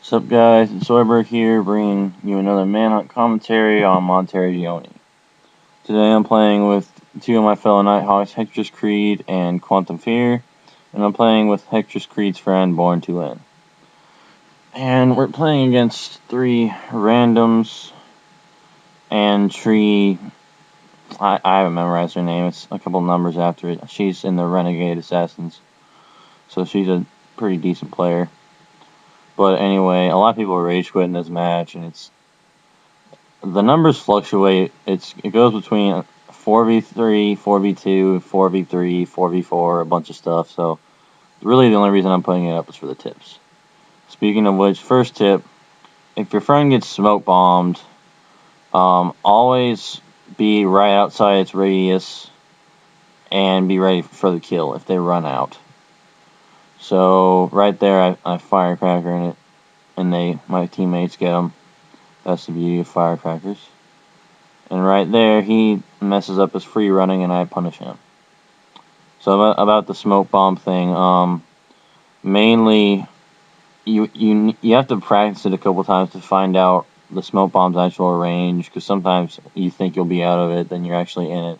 What's up, guys? It's Soyberg here, bringing you another Manhunt commentary on Monterrigioni. Today I'm playing with two of my fellow Nighthawks, Hector's Creed and Quantum Fear, and I'm playing with Hector's Creed's friend, Born to Win. And we're playing against three randoms and Tree. I haven't memorized her name. It's a couple numbers after it. She's in the Renegade Assassins, so she's a pretty decent player. But anyway, a lot of people rage quit in this match, and the numbers fluctuate. It goes between 4v3, 4v2, 4v3, 4v4, a bunch of stuff. So really the only reason I'm putting it up is for the tips. Speaking of which, first tip, if your friend gets smoke bombed, always be right outside its radius and be ready for the kill if they run out. So right there, I firecracker in it, and my teammates get them. That's the beauty of firecrackers. And right there, he messes up his free running, and I punish him. So about the smoke bomb thing, mainly you have to practice it a couple times to find out the smoke bomb's actual range, because sometimes you think you'll be out of it, then you're actually in it.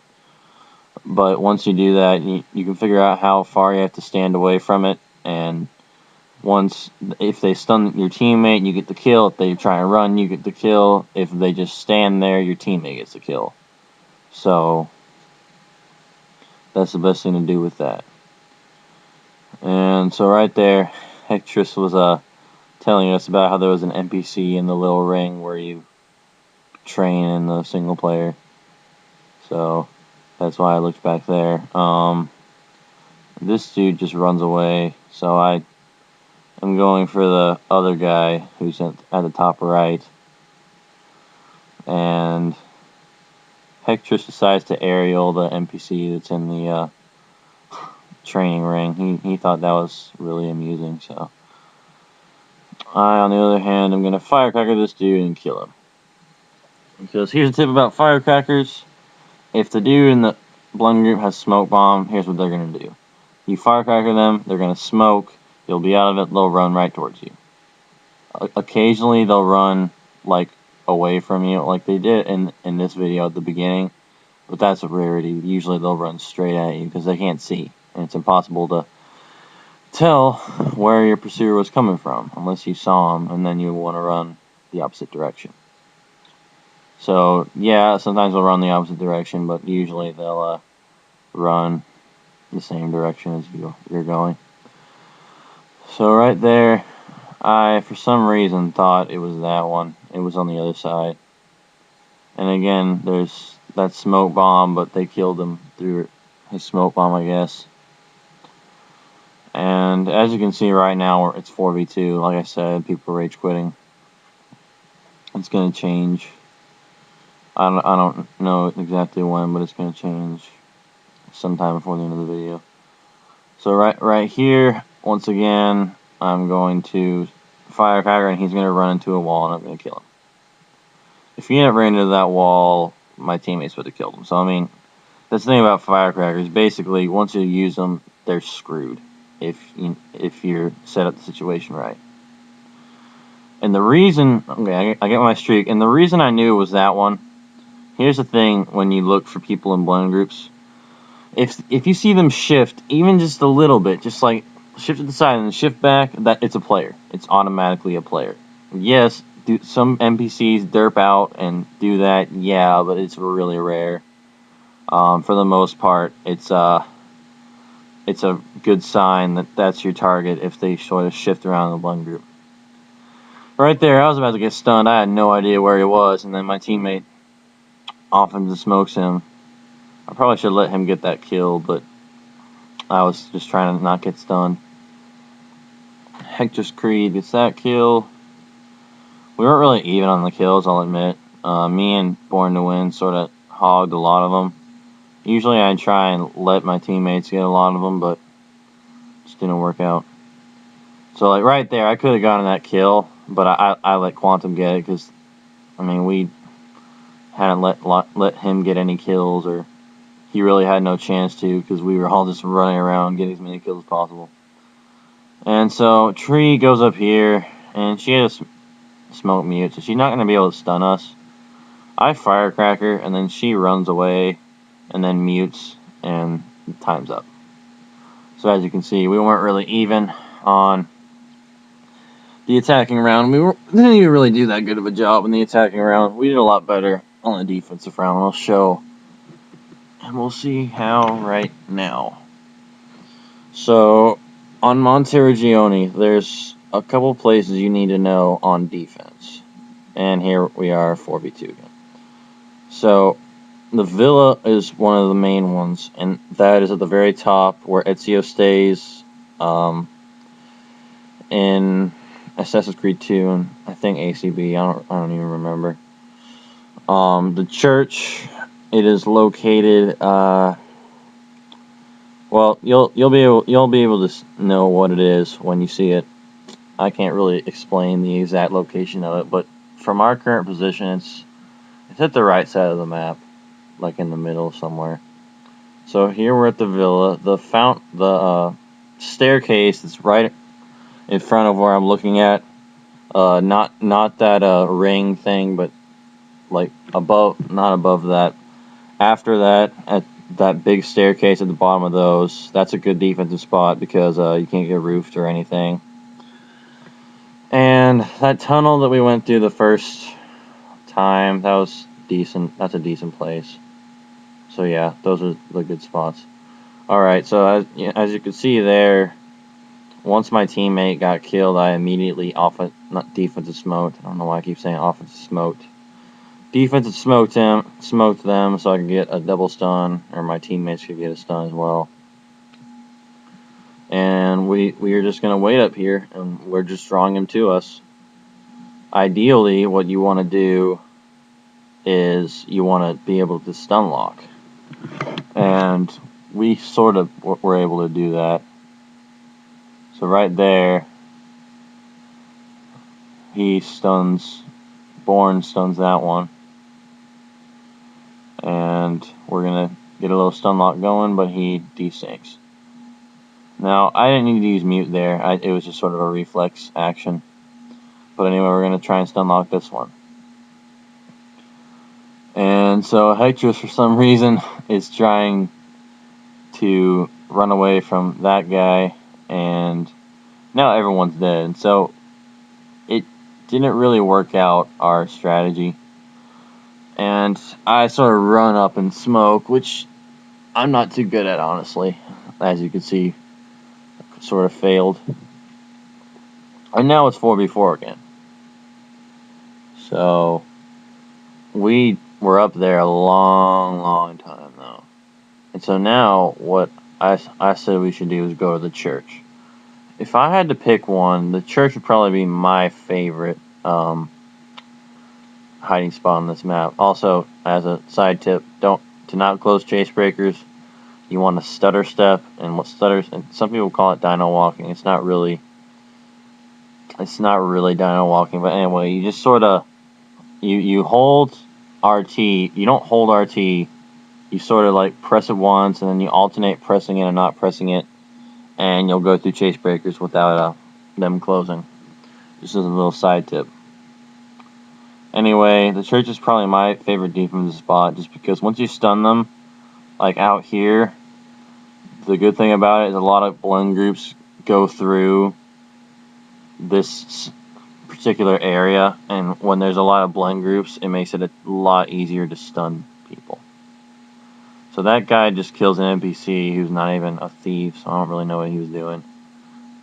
But once you do that, you can figure out how far you have to stand away from it, and if they stun your teammate, you get the kill. If they try and run, you get the kill. If they just stand there, your teammate gets the kill. So that's the best thing to do with that. And so right there, Hectress was telling us about how there was an NPC in the little ring where you train in the single player. So that's why I looked back there. This dude just runs away, so I'm going for the other guy who's at the top right. And Hectress decides to aerial the NPC that's in the training ring. He thought that was really amusing, so I, on the other hand, am going to firecracker this dude and kill him. Because here's a tip about firecrackers. If the dude in the blend group has smoke bomb, here's what they're going to do. You firecracker them, they're going to smoke, you'll be out of it, they'll run right towards you. Occasionally they'll run like away from you, like they did in this video at the beginning, but that's a rarity. Usually they'll run straight at you because they can't see, and it's impossible to tell where your pursuer was coming from unless you saw him, and then you want to run the opposite direction. So yeah, sometimes they'll run the opposite direction, but usually they'll run the same direction as you're going. So right there, I, for some reason, thought it was that one. It was on the other side. And again, there's that smoke bomb, but they killed him through his smoke bomb, I guess. And as you can see right now, it's 4v2. Like I said, people are rage quitting. It's going to change. I don't know exactly when, but it's going to change sometime before the end of the video. So right here, once again, I'm going to firecracker, and he's going to run into a wall, and I'm going to kill him. If he hadn't ran into that wall, my teammates would have killed him. So, I mean, that's the thing about firecrackers. Basically, once you use them, they're screwed if you're set up the situation right. And the reason, okay, I get my streak, and the reason I knew it was that one, here's the thing when you look for people in blend groups. If you see them shift, even just a little bit, just like shift to the side and then shift back, that it's a player. It's automatically a player. Yes, some NPCs derp out and do that, yeah, but it's really rare. For the most part, it's a good sign that that's your target if they sort of shift around the blend group. Right there, I was about to get stunned. I had no idea where he was, and then my teammate often smokes him. I probably should let him get that kill, but I was just trying to not get stunned. Hector's Creed gets that kill. We weren't really even on the kills, I'll admit. Me and Born to Win sort of hogged a lot of them. Usually I try and let my teammates get a lot of them, but it just didn't work out. So like right there, I could have gotten that kill, but I let Quantum get it because, I mean, we hadn't let him get any kills, or he really had no chance to, because we were all just running around getting as many kills as possible. And so Tree goes up here, and she has smoke mute, so she's not going to be able to stun us. I firecracker, and then she runs away, and then mutes, and time's up. So as you can see, we weren't really even on the attacking round. Didn't even really do that good of a job in the attacking round. We did a lot better on the defensive round. I'll show, and we'll see how right now. So on Monterrigioni, there's a couple places you need to know on defense. And here we are, 4v2 again. So the villa is one of the main ones, and that is at the very top where Ezio stays in Assassin's Creed 2 and I think ACB. I don't even remember. The church, it is located. Well, you'll be able to know what it is when you see it. I can't really explain the exact location of it, but from our current position, it's at the right side of the map, like in the middle somewhere. So here we're at the villa. The staircase is right in front of where I'm looking at. Not that ring thing, but like above, not above that. After that, at that big staircase at the bottom of those, that's a good defensive spot because you can't get roofed or anything. And that tunnel that we went through the first time, that was decent. That's a decent place. So yeah, those are the good spots. Alright, so as you can see there, once my teammate got killed, I immediately defensive smoked. I don't know why I keep saying offensive smoked. Defensive smoked them so I could get a double stun, or my teammates could get a stun as well. And we are just going to wait up here, and we're just drawing him to us. Ideally, what you want to do is you want to be able to stun lock. And we sort of were able to do that. So right there, Born stuns that one. And we're going to get a little stun lock going, but he desyncs. Now, I didn't need to use mute there. It was just sort of a reflex action. But anyway, we're going to try and stun lock this one. And so Hector's, for some reason, is trying to run away from that guy, and now everyone's dead. And so it didn't really work out, our strategy. And I sort of run up and smoke, which I'm not too good at, honestly. As you can see, sort of failed. And now it's 4v4 again. So we were up there a long time, though. And so now what I said we should do is go to the church. If I had to pick one, the church would probably be my favorite hiding spot on this map. Also, as a side tip, to not close chase breakers, you want to stutter step, and what stutters, and some people call it dino walking. It's not really dino walking, but anyway, you just sort of you hold RT. You don't hold RT. You sort of like press it once, and then you alternate pressing it and not pressing it, and you'll go through chase breakers without them closing. Just as a little side tip. Anyway, the church is probably my favorite defensive spot, just because once you stun them, like out here, the good thing about it is a lot of blend groups go through this particular area, and when there's a lot of blend groups, it makes it a lot easier to stun people. So that guy just kills an NPC who's not even a thief, so I don't really know what he was doing.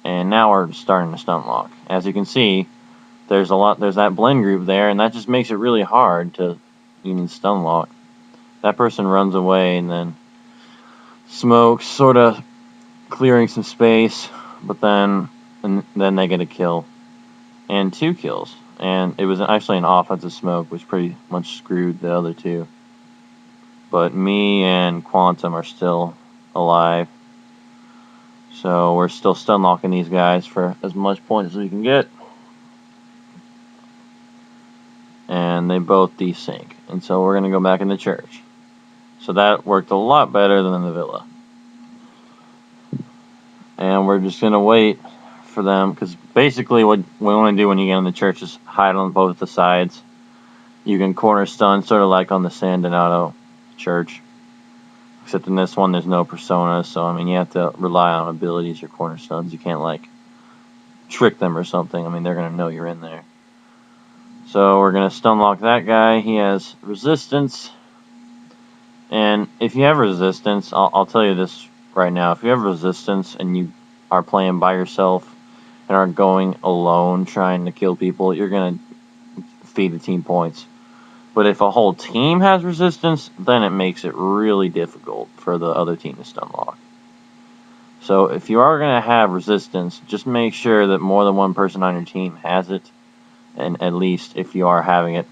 And now we're starting to stun lock. As you can see, there's that blend group there, and that just makes it really hard to even stun lock. That person runs away and then smokes, sort of clearing some space, but then they get a kill. And 2 kills. And it was actually an offensive smoke, which pretty much screwed the other 2. But me and Quantum are still alive. So we're still stun locking these guys for as much points as we can get. And they both desync. And so we're going to go back into church. So that worked a lot better than the villa. And we're just going to wait for them, because basically what we want to do when you get in the church is hide on both the sides. You can corner stun, sort of like on the San Donato church. Except in this one, there's no persona, so I mean, you have to rely on abilities or corner stuns. You can't like trick them or something. I mean, they're gonna know you're in there. So we're gonna stun lock that guy. He has resistance, and if you have resistance, I'll tell you this right now. If you have resistance and you are playing by yourself and are going alone trying to kill people, you're gonna feed the team points. But if a whole team has resistance, then it makes it really difficult for the other team to stun lock. So if you are going to have resistance, just make sure that more than one person on your team has it. And at least if you are having it,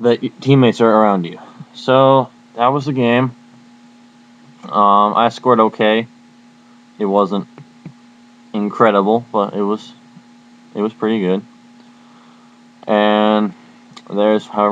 that your teammates are around you. So that was the game. I scored okay. It wasn't incredible, but it was pretty good. And there's how